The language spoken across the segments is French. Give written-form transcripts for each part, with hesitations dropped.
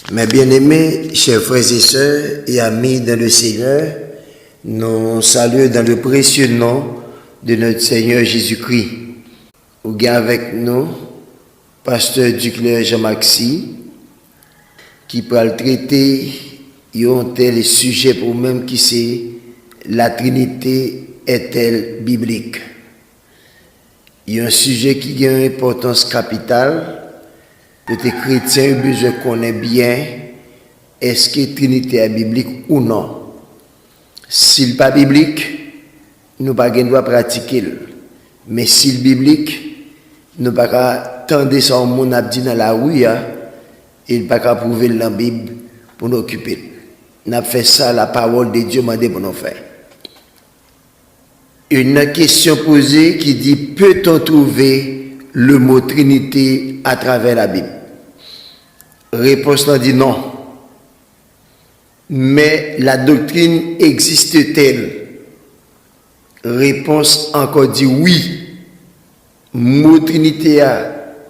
Mes bien-aimés, chers frères et sœurs et amis dans le Seigneur, nous saluons dans le précieux nom de notre Seigneur Jésus-Christ. Ou bien avec nous, pasteur Duclerc Jean-Maxi, qui peut traiter un tel sujet pour même qui c'est la Trinité est-elle biblique. Il y a un sujet qui a une importance capitale. Que les chrétiens besoin connaître bien est-ce que la Trinité est biblique ou non. S'il n'est pas biblique, nous ne pouvons pas pratiquer. Mais s'il est biblique, nous ne pouvons pas tendre son monde à dire dans la rue et il ne peut pas prouver dans la Bible pour nous occuper. Nous avons fait ça, la parole de Dieu m'a dit pour nous faire. Une question posée qui dit, peut-on trouver le mot Trinité à travers la Bible? Réponse dit non. Mais la doctrine existe-t-elle? Réponse encore dit oui. Mot Trinité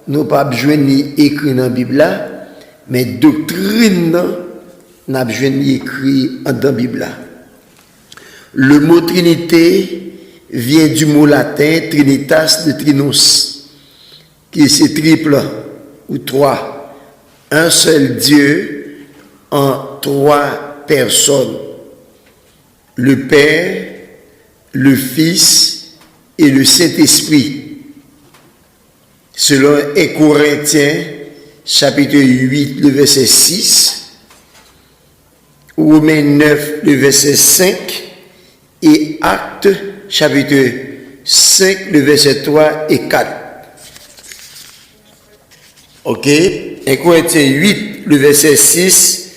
nous pas besoin ni écrit dans la Bible là, mais doctrine n'a besoin ni écrit dans la Bible là. Le mot Trinité vient du mot latin trinitas de trinus, qui est triple ou trois. Un seul Dieu en trois personnes. Le Père, le Fils et le Saint-Esprit. Selon 1 Corinthiens, chapitre 8, le verset 6, Romains 9, le verset 5, et Actes, chapitre 5, le verset 3 et 4. Ok? 1 Corinthiens 8, le verset 6,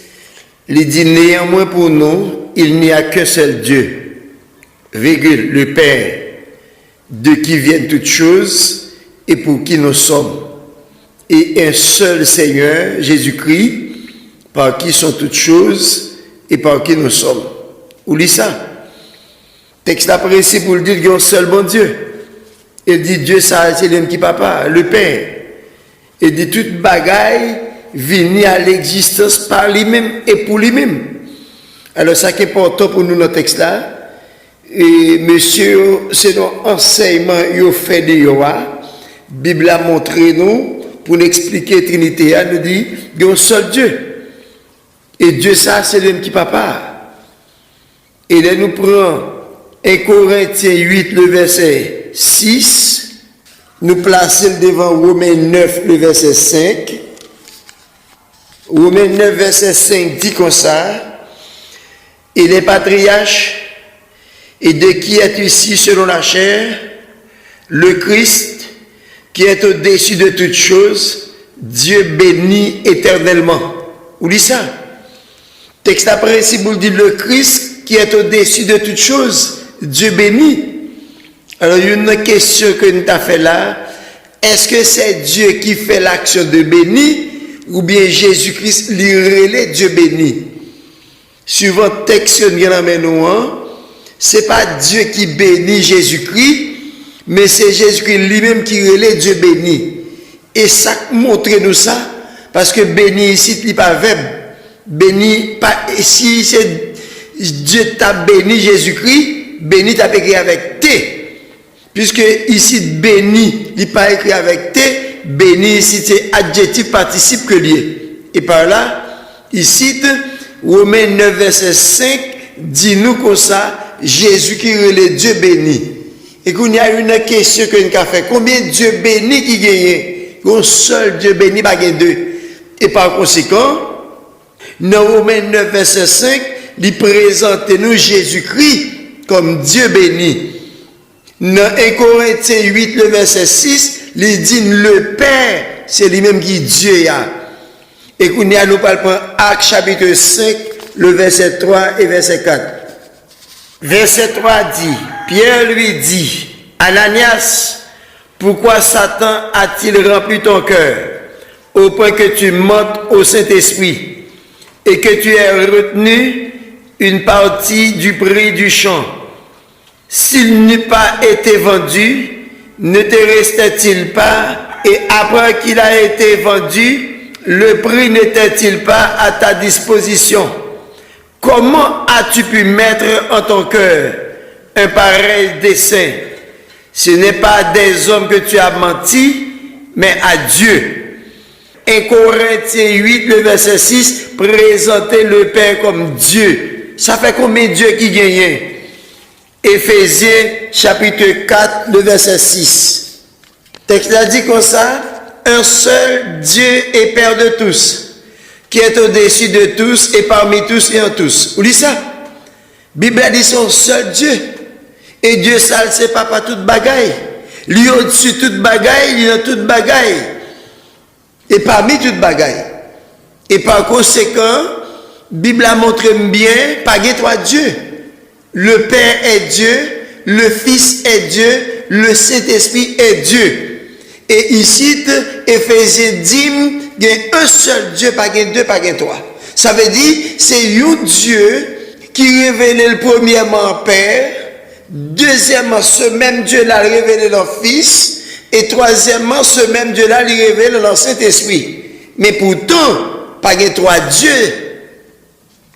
il dit néanmoins pour nous, il n'y a qu'un seul Dieu, virgule, le Père, de qui viennent toutes choses et pour qui nous sommes, et un seul Seigneur, Jésus-Christ, par qui sont toutes choses et par qui nous sommes. Vous lisez ça? Texte apprécié pour le dire qu'il y a un seul bon Dieu. Il dit Dieu, ça, c'est l'homme qui papa, le Père. Et de toute bagaille venir à l'existence par lui-même et pour lui-même. Alors, ça qui est important pour nous dans le texte là, et monsieur, c'est nos enseignements qu'il fait de Yoa, la Bible a montré nous, pour nous expliquer la Trinité, elle nous dit, il y a un seul Dieu. Et Dieu, ça, c'est l'homme qui papa. Et là, nous prenons 1 Corinthiens 8, le verset 6, nous plaçons devant Romains 9, le verset 5. Romains 9, verset 5 dit comme ça, et les patriarches, et de qui est ici selon la chair, le Christ, qui est au-dessus de toutes choses, Dieu béni éternellement. Vous dites ça? Texte après, si vous dites le Christ, qui est au-dessus de toutes choses, Dieu béni. Alors, il y a une question que nous avons fait là. Est-ce que c'est Dieu qui fait l'action de béni ou bien Jésus-Christ lui relève Dieu béni? Suivant le texte que nous avons, ce n'est pas Dieu qui bénit Jésus-Christ, mais c'est Jésus-Christ lui-même qui relève Dieu béni. Et ça montre nous ça, parce que béni ici, il n'est pas verbe. Béni, pas, si c'est Dieu t'a béni Jésus-Christ, béni t'a écrit avec T. Puisque ici, béni, il n'est pas écrit avec T, béni ici, c'est adjectif participe que lié. Et par là, ici, Romains 9, verset 5, dit-nous comme ça, Jésus qui relève Dieu béni. Et qu'il y a une question que nous avons fait. Combien de Dieu béni qui gagne? Un seul Dieu béni, pas deux. Et par conséquent, dans Romains 9, verset 5, il présente nous Jésus-Christ comme Dieu béni. Dans 1 Corinthiens 8, le verset 6, il dit le Père, c'est lui-même qui est Dieu. Et qu'on y a nous parlons Actes chapitre 5, le verset 3 et verset 4. Verset 3 dit, Pierre lui dit, Ananias, pourquoi Satan a-t-il rempli ton cœur au point que tu mentes au Saint-Esprit et que tu aies retenu une partie du prix du champ? S'il n'eût pas été vendu, ne te restait-il pas, et après qu'il a été vendu, le prix n'était-il pas à ta disposition? Comment as-tu pu mettre en ton cœur un pareil dessein? Ce n'est pas à des hommes que tu as menti, mais à Dieu. 1 Corinthiens 8, le verset 6, présenter le Père comme Dieu. Ça fait combien de Dieu qui gagne? Éphésiens chapitre 4, le verset 6. Texte a dit comme ça, un seul Dieu et Père de tous, qui est au-dessus de tous et parmi tous et en tous. Vous lisez ça? Bible a dit son seul Dieu. Et Dieu ça, c'est pas toute bagaille. Lui au-dessus de toute bagaille, il y a toute bagaille. Et parmi toute bagaille. Et par conséquent, Bible a montré bien, pas trois dieux. Le Père est Dieu, le Fils est Dieu, le Saint-Esprit est Dieu. Et ici, Éphésiens dit, il y a un seul Dieu, pas deux, pas trois. Ça veut dire, c'est un Dieu qui révèle premièrement Père, deuxièmement, ce même Dieu-là révèle le Fils, et troisièmement, ce même Dieu-là lui révèle le Saint-Esprit. Mais pourtant, pas trois dieux.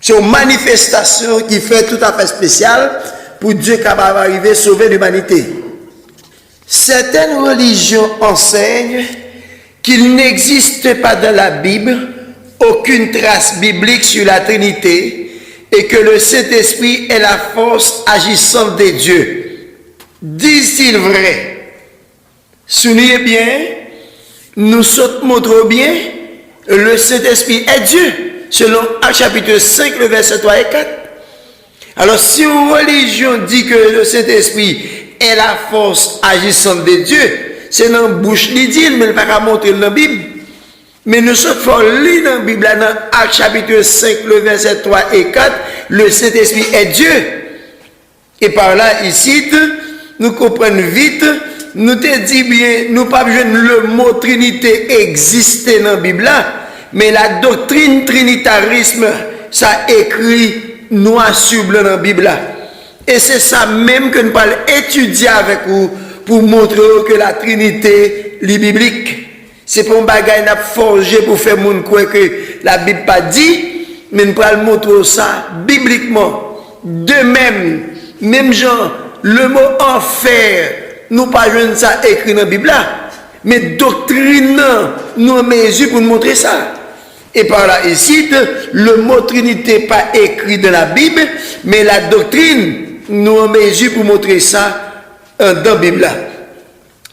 C'est une manifestation qui fait tout à fait spéciale pour Dieu capable d'arriver à sauver l'humanité. Certaines religions enseignent qu'il n'existe pas dans la Bible aucune trace biblique sur la Trinité et que le Saint-Esprit est la force agissante de Dieu. Disent-ils vrai? Soulignez bien, nous montrons bien, le Saint-Esprit est Dieu, selon Actes chapitre 5, le verset 3 et 4. Alors, si une religion dit que le Saint-Esprit est la force agissante de Dieu, c'est dans la bouche de Dieu, mais il ne peut pas montrer dans la Bible. Mais nous sommes lire dans la Bible, dans Actes chapitre 5, le verset 3 et 4, le Saint-Esprit est Dieu. Et par là, ici, nous comprenons vite. Nous te dit bien, nous pas besoin le mot Trinité exister dans la Bible, mais la doctrine trinitarisme, ça écrit noir sur blanc dans la Bible. Et c'est ça même que nous allons étudier avec vous pour montrer que la Trinité est biblique. C'est pas un bagage n'a forgé pour faire moun croire que la Bible pas dit, mais nous allons montrer ça bibliquement. De même genre, le mot enfer, nous pas jouer ça écrit dans la Bible là, mais doctrine nous mesure pour nous montrer ça. Et par là ici, le mot Trinité pas écrit dans la Bible, mais la doctrine nous mesure pour montrer ça dans la Bible là.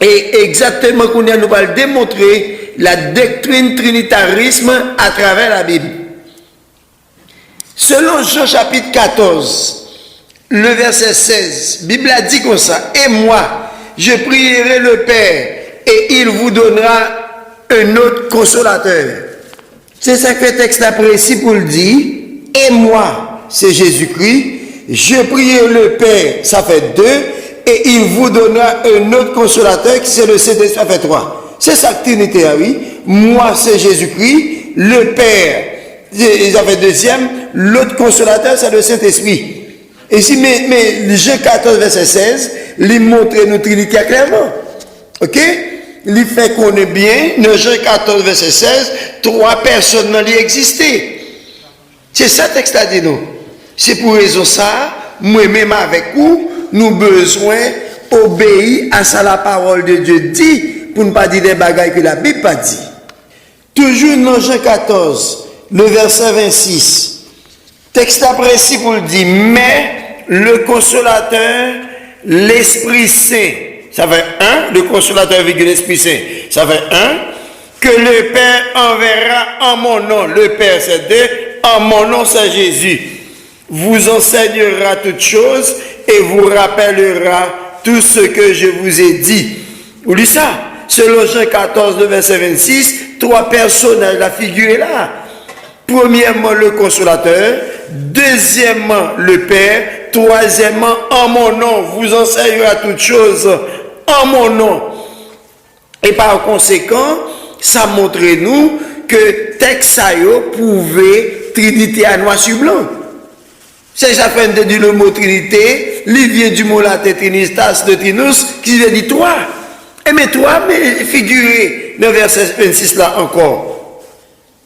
Et exactement qu'on nous va démontrer la doctrine trinitarisme à travers la Bible. Selon Jean chapitre 14, le verset 16, la Bible a dit comme ça, et moi, je prierai le Père et il vous donnera un autre consolateur. C'est ça que le texte a précis pour le dire. Et moi, c'est Jésus-Christ, je prierai le Père, ça fait 2, et il vous donnera un autre consolateur qui c'est le Saint-Esprit, ça fait 3. C'est ça que Trinité a oui. Moi, c'est Jésus-Christ, le Père, ça fait deuxième, l'autre consolateur, c'est le Saint-Esprit. Et si, mais Jean 14, verset 16, il montre nous Trinité clairement. Ok? Il fait qu'on est bien, dans Jean 14, verset 16, 3 personnes n'ont existé. C'est ça le texte a dit nous. C'est pour raison ça, moi-même avec vous, nous besoin obéir à ça la parole de Dieu dit, pour ne pas dire des bagailles que la Bible pas dit. Toujours dans Jean 14, le verset 26, texte précis pour le dire, mais le consolateur, l'Esprit Saint, ça fait 1, le consolateur avec l'Esprit Saint, ça fait 1, que le Père enverra en mon nom, le Père c'est 2, en mon nom c'est Jésus, vous enseignera toutes choses et vous rappellera tout ce que je vous ai dit. Vous lisez ça? Selon Jean 14, le verset 26, 3 personnages, la figure est là. Premièrement, le consolateur, deuxièmement, le Père, troisièmement, en mon nom, vous enseignera toutes choses en mon nom. Et par conséquent, ça montre nous que texte ça pouvait Trinité à noir sur blanc. C'est ça fait de dire le mot Trinité, il vient du mot latin Trinistas de Trinus, qui veut dire toi. Et mais toi, mais figurez dans verset 26 là encore.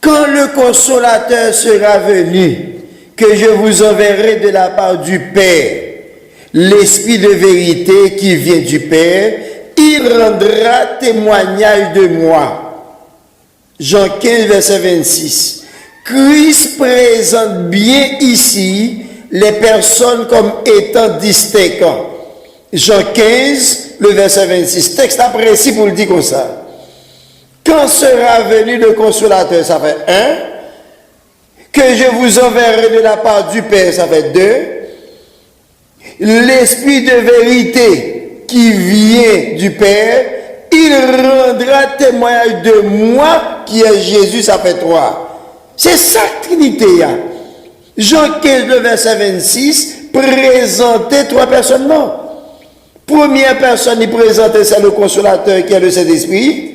quand le consolateur sera venu, que je vous enverrai de la part du Père, l'Esprit de vérité qui vient du Père, il rendra témoignage de moi. Jean 15, verset 26. Christ présente bien ici les personnes comme étant distinctes. Jean 15, le verset 26. Texte précis pour le dire comme ça. Quand sera venu le consolateur, ça fait 1. Que je vous enverrai de la part du Père, ça fait 2. L'Esprit de vérité qui vient du Père, il rendra témoignage de moi qui est Jésus, ça fait 3. C'est ça Trinité. Jean 15, le verset 26, présentait 3 personnes. Non. Première personne, il présentait, c'est le consolateur qui est le Saint-Esprit.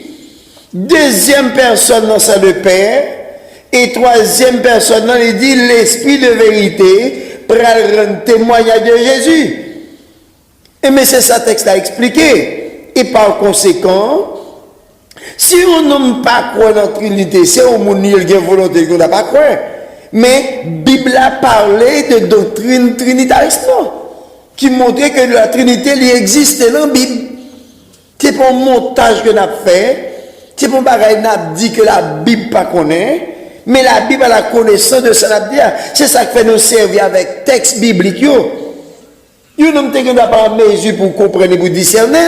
Deuxième personne, c'est le Père. Et troisième personne, il dit l'Esprit de vérité pour rendre témoignage de Jésus. Et mais c'est ça texte à expliquer. Et par conséquent, si on n'aime pas croire dans la Trinité, c'est au monde qui a volonté qu'on n'a pas croire. Mais la Bible a parlé de doctrine trinitariste, non, qui montrait que la Trinité il existe dans la Bible. C'est pas un montage que nous avons fait. C'est pas un bagage que nous avons dit que la Bible pas connaît. Mais la Bible a la connaissance de ça. C'est ça qui fait nous servir avec texte biblique. Nous n'avons pas mesure pour comprendre et pour discerner.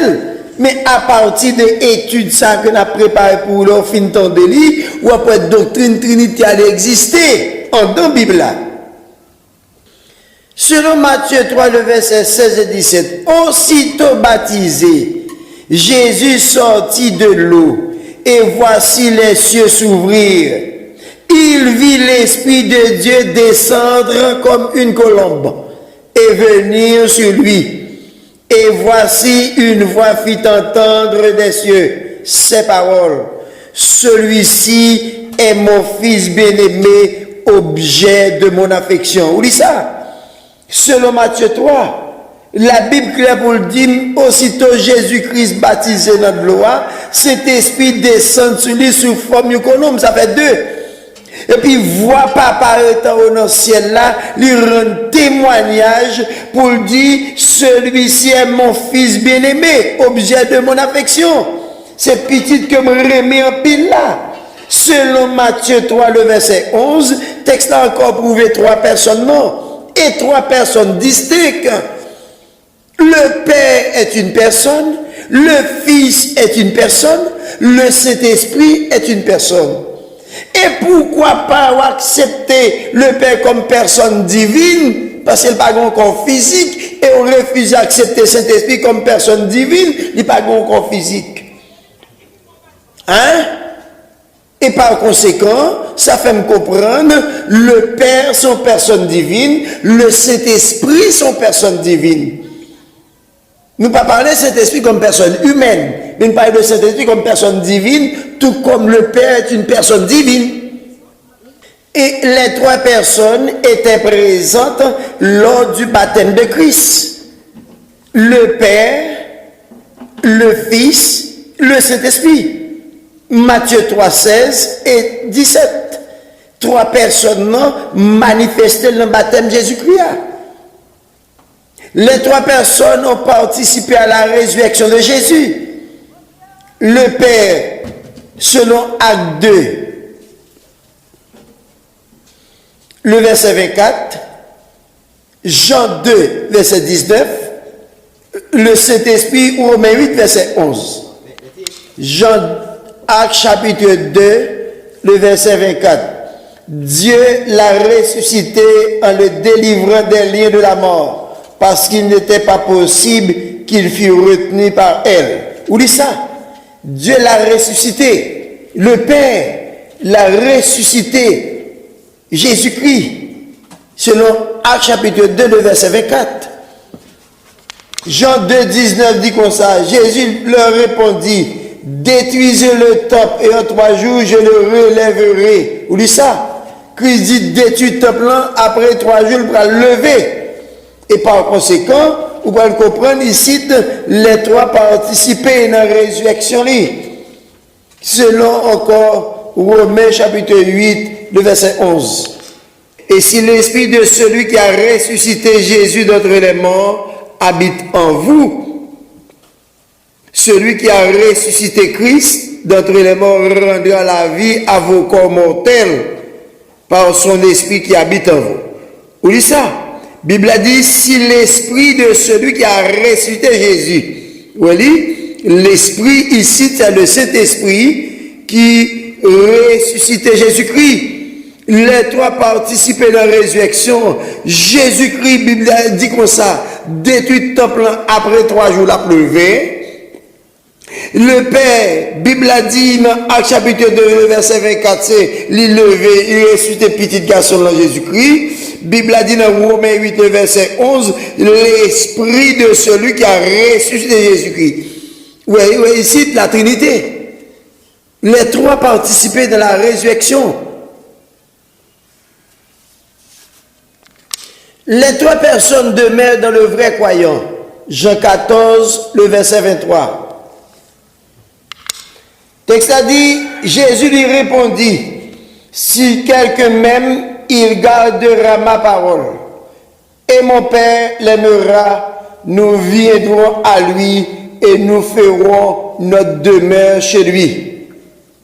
Mais à partir de l'étude ça que nous avons préparé pour leur fin temps de lire, ou après doctrine trinité elle exister dans la Bible. Selon Matthieu 3, le verset 16 et 17, aussitôt baptisé, Jésus sortit de l'eau, et voici les cieux s'ouvrir. Il vit l'Esprit de Dieu descendre comme une colombe et venir sur lui. Et voici une voix fit entendre des cieux ces paroles. Celui-ci est mon fils bien-aimé, objet de mon affection. Vous dites ça? Selon Matthieu 3, la Bible claire pour le dire, aussitôt Jésus-Christ baptisé dans l'eau, cet esprit descend sur lui sous forme de colombe, ça fait 2. Et puis, voit papa étant dans le ciel là, lui rend témoignage pour dire, celui-ci est mon fils bien-aimé, objet de mon affection. C'est petit que me remet en pile là. Selon Matthieu 3, le verset 11, texte a encore prouvé 3 personnes non, et 3 personnes distinctes. Le Père est une personne, le Fils est une personne, le Saint-Esprit est une personne. Et pourquoi pas accepter le Père comme personne divine, parce qu'il n'a pas un corps physique, et on refuse d'accepter le Saint-Esprit comme personne divine, il n'a pas un corps physique. Hein? Et par conséquent, ça fait me comprendre, le Père son personne divine, le Saint-Esprit son personne divine. Nous ne parlons pas de Saint-Esprit comme personne humaine, mais nous parlons de Saint-Esprit comme personne divine, tout comme le Père est une personne divine. Et les 3 personnes étaient présentes lors du baptême de Christ. Le Père, le Fils, le Saint-Esprit. Matthieu 3, 16 et 17. 3 personnes manifestées dans le baptême de Jésus-Christ. Les 3 personnes ont participé à la résurrection de Jésus. Le Père, selon Acte 2, le verset 24, Jean 2, verset 19, le Saint-Esprit, Romains 8, verset 11. Acte chapitre 2, le verset 24. Dieu l'a ressuscité en le délivrant des liens de la mort, parce qu'il n'était pas possible qu'il fût retenu par elle. Vous dites ça? Dieu l'a ressuscité. Le Père l'a ressuscité. Jésus-Christ, selon Acte chapitre 2, le verset 24. Jean 2, 19 dit comme ça, Jésus leur répondit, détruisez le temple et en 3 jours je le relèverai. Vous dites ça? Christ dit, détruisez le temple après 3 jours, il va le lever. Et par conséquent, vous pouvez comprendre ici, les 3 participer à la résurrection. Selon encore Romains chapitre 8, le verset 11. Et si l'esprit de celui qui a ressuscité Jésus d'entre les morts habite en vous, celui qui a ressuscité Christ d'entre les morts rendra la vie à vos corps mortels par son esprit qui habite en vous. Vous lisez ça? Bible a dit, si l'esprit de celui qui a ressuscité Jésus, vous voyez, l'esprit ici, c'est le Saint-Esprit qui ressuscitait Jésus-Christ. Les trois participaient dans la résurrection. Jésus-Christ, Bible dit comme ça, détruit le temple après 3 jours, la pleuvé. Le Père, Bible a dit dans Actes chapitre 2, verset 24, c'est l'élevé, il ressuscité petit garçon dans Jésus-Christ. Bible a dit dans Romains 8, verset 11, l'esprit de celui qui a ressuscité Jésus-Christ. Oui, ici, la Trinité. Les trois participaient dans la résurrection. Les trois personnes demeurent dans le vrai croyant. Jean 14, le verset 23. Texte a dit, Jésus lui répondit, si quelqu'un m'aime, il gardera ma parole. Et mon Père l'aimera, nous viendrons à lui et nous ferons notre demeure chez lui.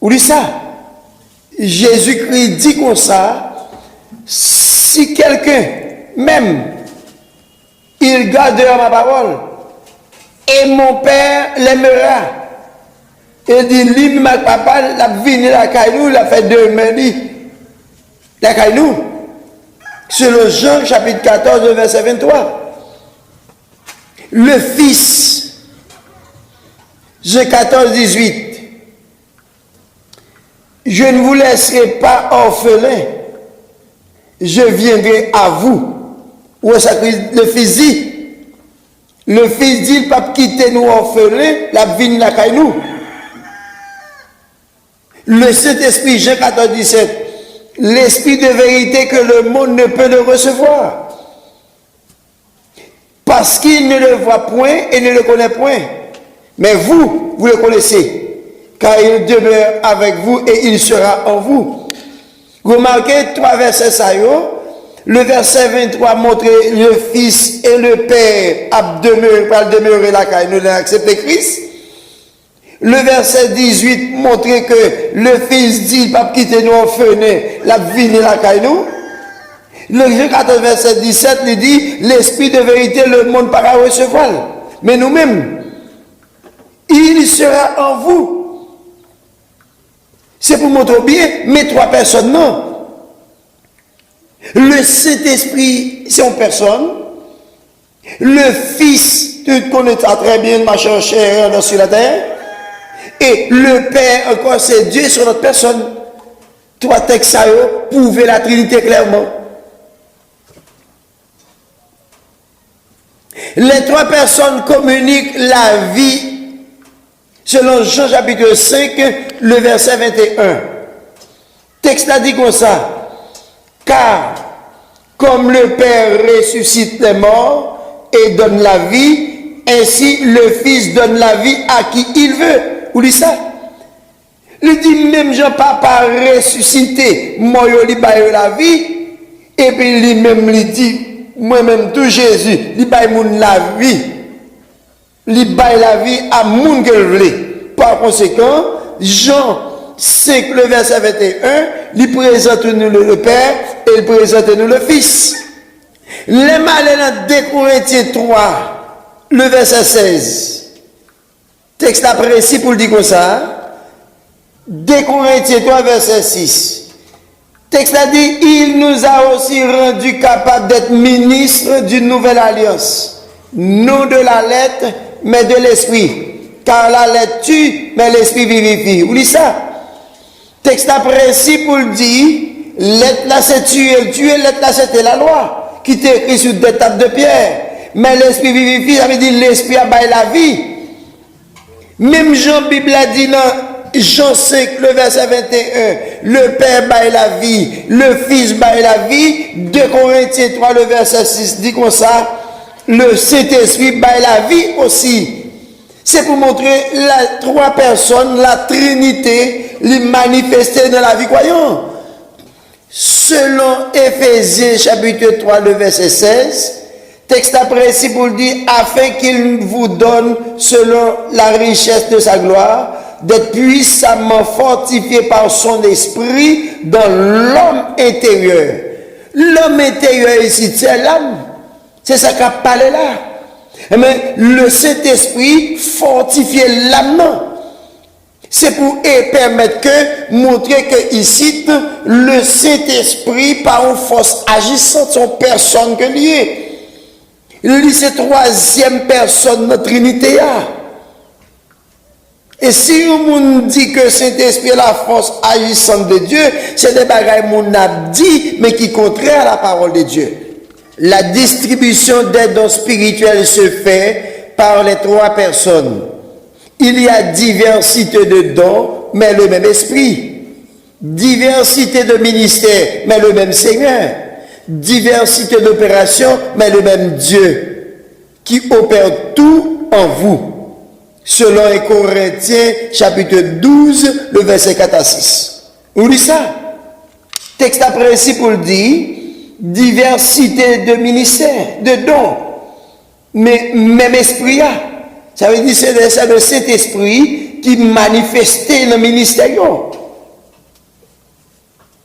Vous lisez ça? Jésus-Christ dit comme ça, si quelqu'un m'aime, il gardera ma parole. Et mon Père l'aimera. Il dit, lui, ma papa, la vini la caillou, la fait demeure, la caillou. Selon Jean, chapitre 14, verset 23. Le Fils, Jean 14, 18. Je ne vous laisserai pas orphelin, je viendrai à vous. Où est-ce que le Fils dit? Le Fils dit, pas quitter nous orphelins, la vini la caillou. Le Saint-Esprit, Jean 14, 17, l'Esprit de vérité que le monde ne peut le recevoir. Parce qu'il ne le voit point et ne le connaît point. Mais vous, vous le connaissez, car il demeure avec vous et il sera en vous. Remarquez 3 versets ça. Le verset 23 montre le Fils et le Père à demeurer là, car nous avons accepté Christ. Le verset 18 montre que le Fils dit, pas quitter nous orphelins, la vie la caille nous. Le Jean 14, verset 17, il dit, l'esprit de vérité, le monde pas recevoir. Mais nous-mêmes, il sera en vous. C'est pour montrer bien, mais 3 personnes, non. Le Saint-Esprit, c'est une personne. Le Fils, tu connais ça très bien, ma chère chère, sur la terre. Et le Père, encore, c'est Dieu sur notre personne. 3 textes à eux prouvent la Trinité clairement. Les 3 personnes communiquent la vie selon Jean chapitre 5, le verset 21. Texte a dit comme ça. Car, comme le Père ressuscite les morts et donne la vie, ainsi le Fils donne la vie à qui il veut. Vous lisez ça? Il dit même Jean-Papa ressuscité, moi il baille la vie, et puis lui-même il dit, moi-même tout Jésus, il baille la vie. Il baille la vie à moun que veut. Par conséquent, Jean 5, le verset 21, il présente nous le Père et il présente nous le Fils. Les malins dans 2 Corinthiens 3, le verset 16. Texte précis pour le dire comme ça. 2 Corinthiens 3, verset 6. Texte a dit, il nous a aussi rendu capables d'être ministres d'une nouvelle alliance. Non de la lettre, mais de l'esprit. Car la lettre tue, mais l'esprit vivifie. Vous lisez ça? Texte précis pour le dire, lettre là c'est tuer, lettre là c'était la loi, qui était écrit sur 2 tables de pierre. Mais l'esprit vivifie, ça veut dire l'esprit a baillé la vie. Même Jean Bible a dit dans Jean 5, le verset 21, le Père baille la vie, le Fils baille la vie. 2 Corinthiens 3, le verset 6 dit comme ça, le Saint-Esprit baille la vie aussi. C'est pour montrer les 3 personnes, la Trinité, les manifester dans la vie croyante. Selon Éphésiens chapitre 3, le verset 16, texte précis pour le dire, afin qu'il vous donne, selon la richesse de sa gloire, d'être puissamment fortifié par son esprit dans l'homme intérieur. L'homme intérieur ici, c'est l'âme. C'est ça qu'a parlé là. Mais le Saint-Esprit fortifie l'âme. C'est pour permettre que, montrer que ici, le Saint-Esprit, par une force agissante, son personne que lié. Il c'est troisième personne de notre Trinité. Et si on dit que Saint-Esprit est la force agissante de Dieu, c'est des bagages qu'on a dit, mais qui contraire à la parole de Dieu. La distribution des dons spirituels se fait par les trois personnes. Il y a diversité de dons, mais le même esprit. Diversité de ministères, mais le même Seigneur. Diversité d'opérations, mais le même Dieu, qui opère tout en vous. Selon les Corinthiens, chapitre 12, le verset 4 à 6. Vous lisez ça? Texte précis pour le dire, diversité de ministères, de dons, mais même esprit. Ça veut dire que c'est le Saint-Esprit qui manifestait dans le ministère.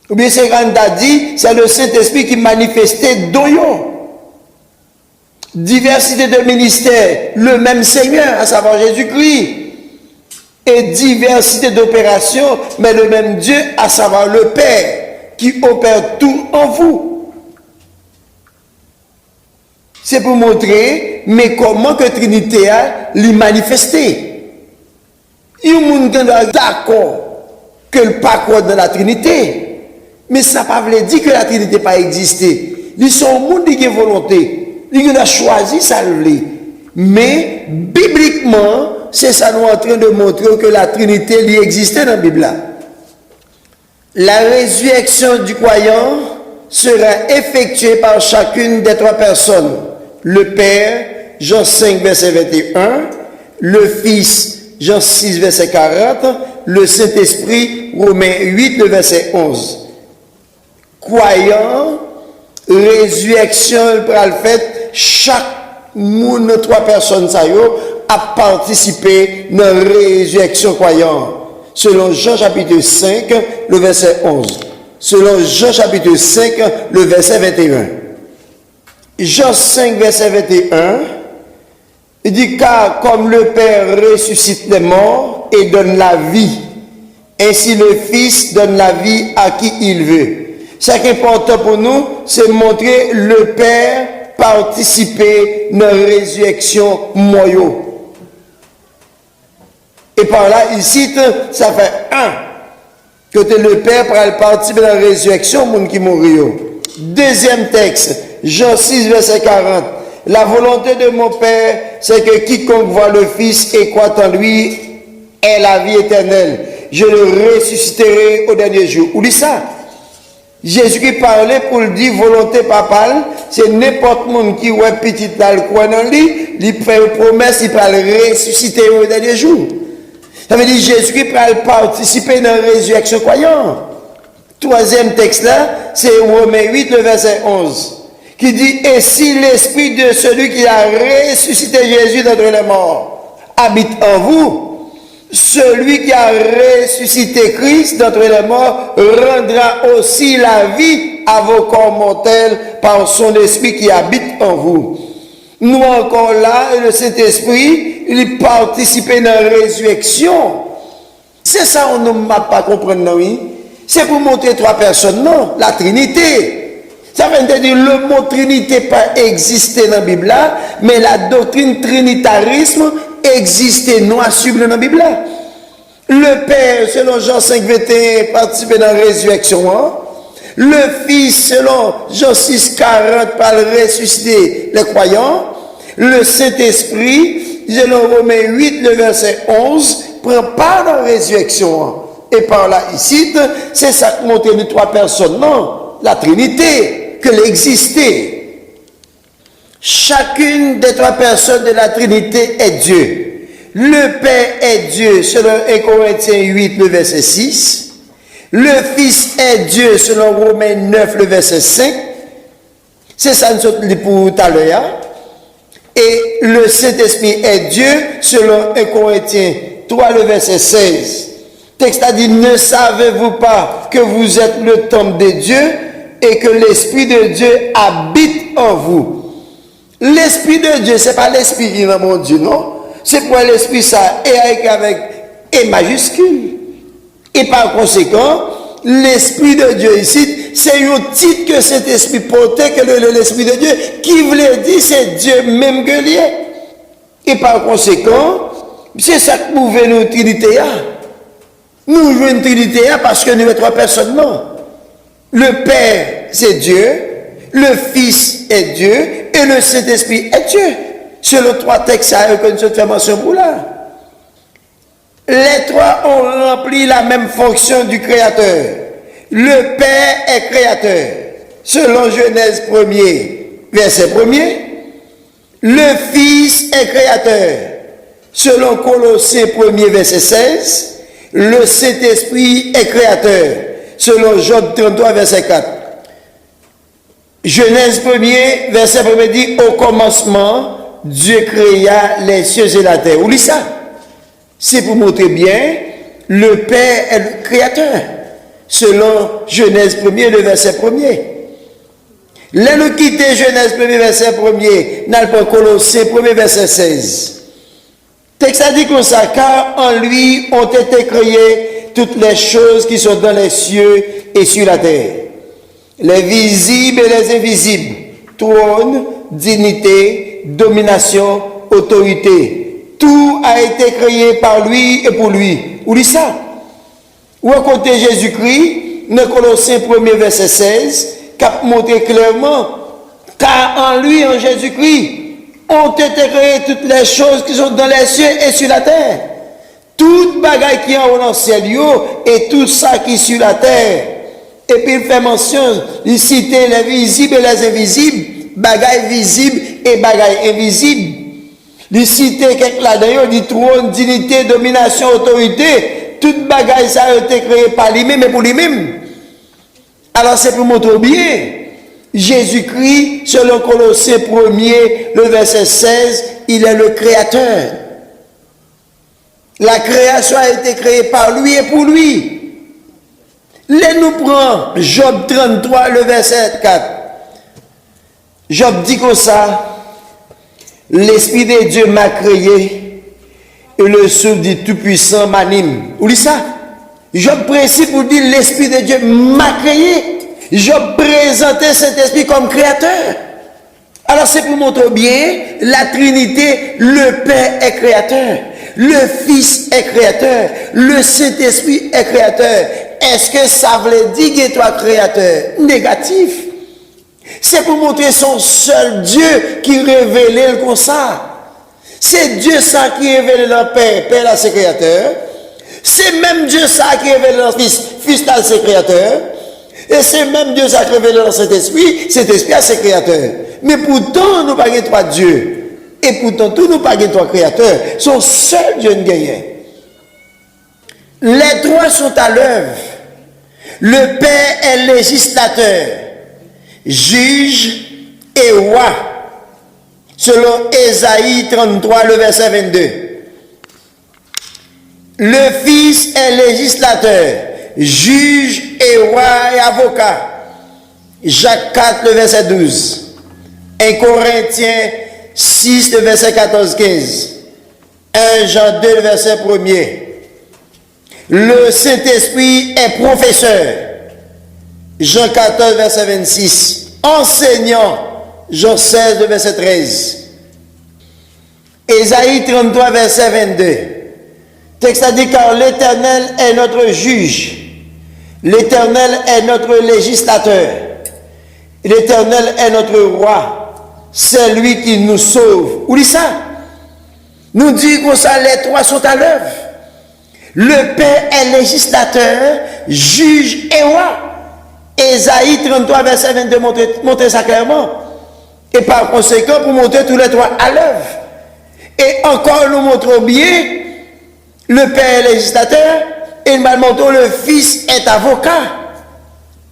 Ou bien c'est quand on a dit, c'est le Saint-Esprit qui manifestait dans eux. Diversité de ministères, le même Seigneur, à savoir Jésus-Christ. Et diversité d'opérations, mais le même Dieu, à savoir le Père, qui opère tout en vous. C'est pour montrer, mais comment que Trinité a l'y manifesté. Il y a des gens qui sont d'accord que le parcours de la Trinité. Mais ça ne veut pas dire que la Trinité n'a pas existé. Ils sont des gens qui ont volonté. Ils ont choisi ça. Mais, bibliquement, c'est ça nous en train de montrer que la Trinité lui existait dans la Bible. La résurrection du croyant sera effectuée par chacune des trois personnes. Le Père, Jean 5, verset 21. Le Fils, Jean 6, verset 40. Le Saint-Esprit, Romains 8, le verset 11. Croyant, résurrection pour le fait, chaque monde, trois personnes, ça a participé dans la résurrection croyant. Selon Jean chapitre 5, le verset 11. Selon Jean chapitre 5, le verset 21. Jean 5, verset 21, il dit, car comme le Père ressuscite les morts et donne la vie, ainsi le Fils donne la vie à qui il veut. Ce qui est important pour nous, c'est montrer le Père participer dans la résurrection moyenne. Et par là, ici, ça fait un. Que le Père participer dans la résurrection, monde qui mourit. Deuxième texte, Jean 6, verset 40. La volonté de mon Père, c'est que quiconque voit le Fils et croit en lui ait la vie éternelle. Je le ressusciterai au dernier jour. Où dit ça? Jésus qui parlait pour le dire volonté papale, c'est n'importe monde qui voit petit dans le coin dans lui, il fait une promesse, il va le ressusciter au dernier jour. Ça veut dire Jésus qui va participer dans la résurrection croyant. Troisième texte là, c'est Romains 8, le verset 11, qui dit, et si l'esprit de celui qui a ressuscité Jésus d'entre les morts habite en vous, celui qui a ressuscité Christ d'entre les morts rendra aussi la vie à vos corps mortels par son esprit qui habite en vous. Nous encore là, le Saint-Esprit, il participe dans la résurrection. C'est ça, on ne m'a pas compris, non, oui? C'est pour montrer trois personnes, non? La Trinité. Ça veut dire le mot Trinité pas existé dans la Bible, mais la doctrine trinitarisme existait, nous assumons dans la Bible. Le Père, selon Jean 5, 21, participait dans la résurrection. Hein? Le Fils, selon Jean 6, 40, par ressusciter les croyants. Le Saint-Esprit, selon Romains 8, le verset 11, prend part dans la résurrection. Hein? Et par là, ici, c'est ça qui montre les trois personnes, non? La Trinité, qu'elle existait. Chacune des trois personnes de la Trinité est Dieu. Le Père est Dieu, selon 1 Corinthiens 8, le verset 6. Le Fils est Dieu, selon Romains 9, le verset 5. C'est ça nous sommes pour tout à l'heure. Et le Saint-Esprit est Dieu, selon 1 Corinthiens 3, le verset 16. Texte a dit, ne savez-vous pas que vous êtes le temple de Dieu et que l'Esprit de Dieu habite en vous? L'Esprit de Dieu, ce n'est pas l'Esprit vivant, mon Dieu, non? C'est pour l'Esprit ça, et avec E majuscule. Et par conséquent, l'Esprit de Dieu ici, c'est un titre que cet Esprit portait, que l'Esprit de Dieu, qui voulait dire c'est Dieu même que lui. Et par conséquent, c'est ça que nous voulons nous Trinité. Nous jouons une Trinité parce que nous sommes trois personnes. Non. Le Père, c'est Dieu, le Fils est Dieu, et le Saint-Esprit est Dieu. C'est les trois textes que nous faisons mention pour là. Les trois ont rempli la même fonction du Créateur. Le Père est créateur, selon Genèse 1er, verset 1er. Le Fils est créateur, selon Colossiens 1er, verset 16. Le Saint-Esprit est créateur, selon Job 33, verset 4. Genèse 1er, verset 1er dit, au commencement, Dieu créa les cieux et la terre. Vous lisez ça? C'est pour montrer bien, le Père est le créateur. Selon Genèse 1er, le verset 1er. Là, nous quittons Genèse 1er, verset 1er, nous pas Colossiens 1er, verset 16. Texte a dit comme ça, car en lui ont été créées toutes les choses qui sont dans les cieux et sur la terre. Les visibles et les invisibles, trône, dignité, domination, autorité. Tout a été créé par lui et pour lui. Où dit ça? Ou à côté Jésus-Christ, dans Colossiens 1er verset 16, qui a montré clairement, car en lui, en Jésus-Christ, ont été créées toutes les choses qui sont dans les cieux et sur la terre. Toute bagaille qui est en haut dans le ciel et tout ça qui est sur la terre. Et puis il fait mention, il cite les visibles et les invisibles, bagaille visible et bagaille invisible. Il cite quelque là-dedans, dit trône, dignité, domination, autorité. Toute bagaille ça a été créé par lui-même et pour lui-même. Alors c'est pour montrer bien. Jésus-Christ, selon Colossiens 1er, le verset 16, il est le créateur. La création a été créée par lui et pour lui. Là, nous prenons Job 33, le verset 4. Job dit comme ça, l'Esprit de Dieu m'a créé et le souffle du Tout-Puissant m'anime. Vous lisez ça? Job précise pour dire l'Esprit de Dieu m'a créé. Job présentait cet esprit comme créateur. Alors c'est pour montrer bien la Trinité, le Père est créateur, le Fils est créateur, le Saint-Esprit est créateur. Est-ce que ça veut dire que toi créateur? Négatif. C'est pour montrer son seul Dieu qui révèle comme ça. C'est Dieu ça qui révèle le Père, Père là c'est créateur. C'est même Dieu ça qui révèle le Fils, Fils là c'est créateur. Et c'est même Dieu ça qui révèle dans cet esprit c'est créateur. Mais pourtant, nous n'avons pas trois dieux. Et pourtant, tous nous n'avons pas trois créateurs. Son seul Dieu nous gagne. Les trois sont à l'œuvre. Le Père est législateur, juge et roi. Selon Ésaïe 33, le verset 22. Le Fils est législateur, juge et roi et avocat. Jacques 4, le verset 12. 1 Corinthiens 6, le verset 14-15. 1 Jean 2, le verset 1er. Le Saint-Esprit est professeur. Jean 14, verset 26. Enseignant. Jean 16, le verset 13. Ésaïe 33, verset 22. Texte a dit, car l'Éternel est notre juge. L'Éternel est notre législateur. L'Éternel est notre roi. C'est lui qui nous sauve. Où dit ça? Nous dit que ça, les trois sont à l'œuvre. Le Père est législateur, juge et roi. Ésaïe 33, verset 22 montre ça clairement. Et par conséquent, pour montrer tous les trois à l'œuvre. Et encore, nous montrons bien, le Père est législateur, et nous montrons le Fils est avocat,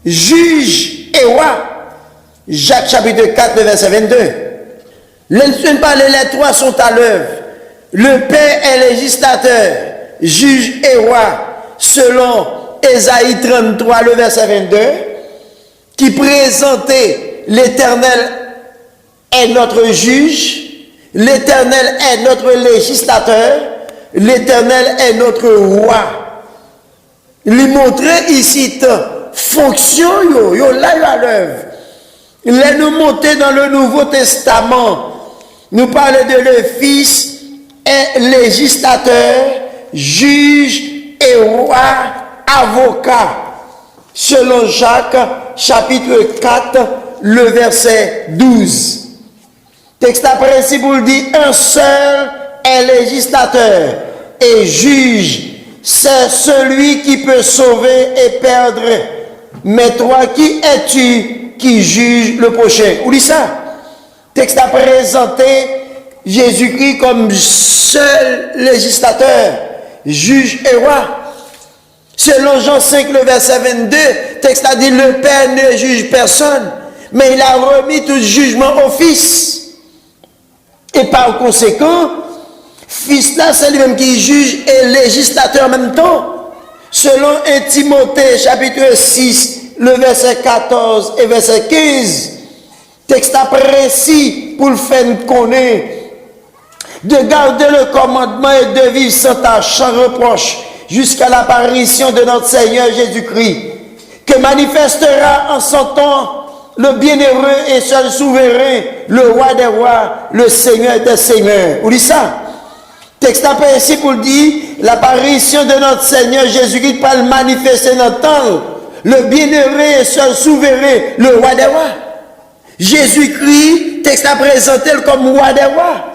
juge et roi. Jacques chapitre 4, verset 22. Les trois sont à l'œuvre. Le Père est législateur, juge et roi, selon Ésaïe 33, le verset 22, qui présentait l'Éternel est notre juge, l'Éternel est notre législateur, l'Éternel est notre roi. Il montrait ici fonction yo là à l'œuvre. Il nous monter dans le Nouveau Testament. Nous parlons de le Fils est législateur, juge et roi, avocat. Selon Jacques, chapitre 4, le verset 12. Texte après, si vous le dites, un seul est législateur et juge. C'est celui qui peut sauver et perdre. Mais toi, qui es-tu qui juge le prochain? Où dit ça? Texte a présenté Jésus-Christ comme seul législateur, juge et roi. Selon Jean 5, le verset 22, texte a dit, le Père ne juge personne, mais il a remis tout jugement au Fils. Et par conséquent, Fils là, c'est lui-même qui juge et législateur en même temps. Selon 1 Timothée, chapitre 6, le verset 14 et verset 15, texte précis pour le faire connaître, de garder le commandement et de vivre sans tâche, sans reproche, jusqu'à l'apparition de notre Seigneur Jésus-Christ, que manifestera en son temps le bienheureux et seul souverain, le roi des rois, le Seigneur des seigneurs. Vous dites ça? Texte ici pour dire, l'apparition de notre Seigneur Jésus-Christ par le manifester notre temps, le bienheureux et seul souverain, le roi des rois. Jésus-Christ, texte a présenté comme roi des rois.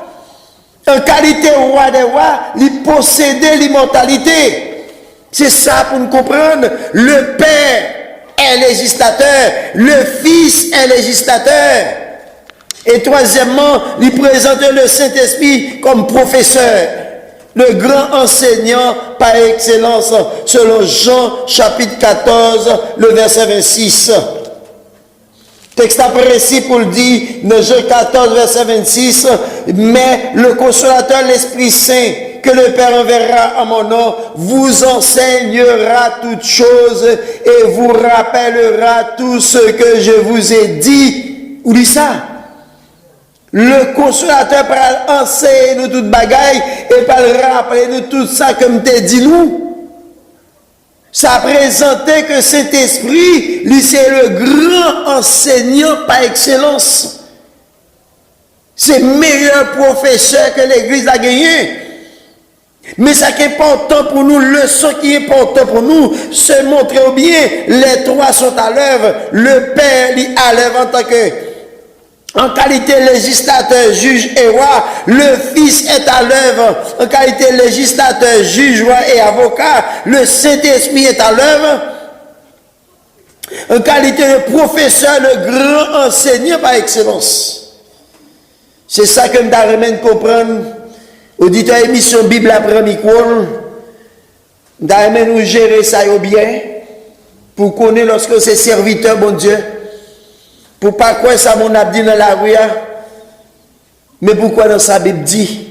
En qualité roi des rois, il possédait l'immortalité. C'est ça pour nous comprendre. Le Père est législateur, le Fils est législateur. Et troisièmement, il présente le Saint-Esprit comme professeur, le grand enseignant par excellence, selon Jean chapitre 14, le verset 26. Texte précis pour le dire, dans Jean 14, verset 26, mais le consolateur, l'Esprit Saint, que le Père enverra en mon nom, vous enseignera toutes choses et vous rappellera tout ce que je vous ai dit. Où dit ça? Le consolateur pour enseigner nous toute bagaille et pour rappeler nous tout ça comme t'es dit nous. Ça a présenté que cet esprit, lui, c'est le grand enseignant par excellence. C'est le meilleur professeur que l'Église a gagné. Mais ce qui est important pour nous, le leçon qui est important pour nous, se montrer bien, les trois sont à l'œuvre. Le Père est à l'œuvre en tant que en qualité législateur, juge et roi, le Fils est à l'œuvre en qualité législateur, juge, roi et avocat, le Saint-Esprit est à l'œuvre en qualité de professeur, le grand enseignant par excellence. C'est ça que nous devons comprendre. Auditeur émission Bible après micro, nous devons nous gérer ça bien pour connaître lorsque c'est serviteur, bon Dieu. Pour pas quoi ça mon a dit dans la rue, mais pourquoi dans sa Bible dit?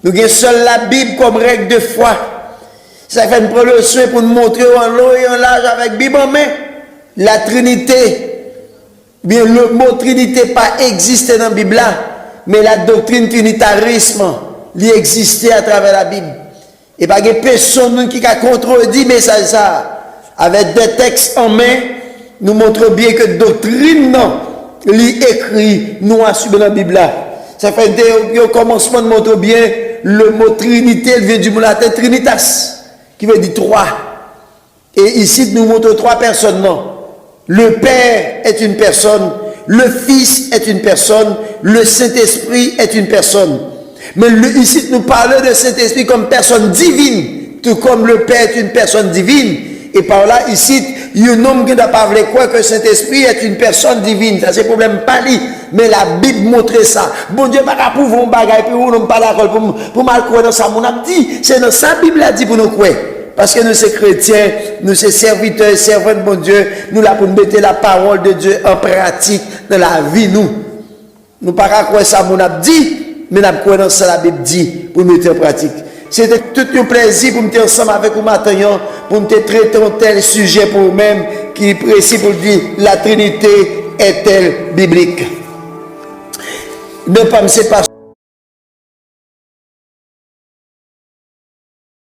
Nous avons seul la Bible comme règle de foi. Ça fait une prendre le soin pour nous montrer en long et en large avec la Bible en main. La Trinité, bien le mot Trinité pas existé dans la Bible là, mais la doctrine trinitarisme, il existait à travers la Bible. Et pas de personne qui a contredit mais ça. Avec des textes en main, nous montrons bien que doctrine, non, l'écrit, nous assumons dans la Bible là. Ça fait au commencement de montrer bien le mot Trinité, il vient du mot latin Trinitas, qui veut dire trois. Et ici, nous montrons trois personnes, non. Le Père est une personne, le Fils est une personne, le Saint-Esprit est une personne. Mais ici, nous parlons de Saint-Esprit comme personne divine, tout comme le Père est une personne divine. Et par là, ici, un homme qui n'a pas voulu croire que Saint-Esprit est une personne divine. Ça, c'est le problème pas lui. Mais la Bible montre ça. Bon Dieu, pas prouver un bagage, puis on n'a pas d'accord pour mal croire dans ça. Mon a dit, c'est dans sa Bible a dit pour nous croire. Parce que nous sommes chrétiens, nous sommes serviteurs et servants de mon Dieu. Nous là pour mettre la parole de Dieu en pratique dans la vie, nous. Nous pas croire ça, mon a dit, mais nous croire dans ça, la Bible dit, pour mettre en pratique. C'était tout un plaisir pour me tenir ensemble avec vous maintenant, pour me traiter un tel sujet pour vous-même, qui est précis pour dire, la Trinité est-elle biblique? Ne pas me séparer.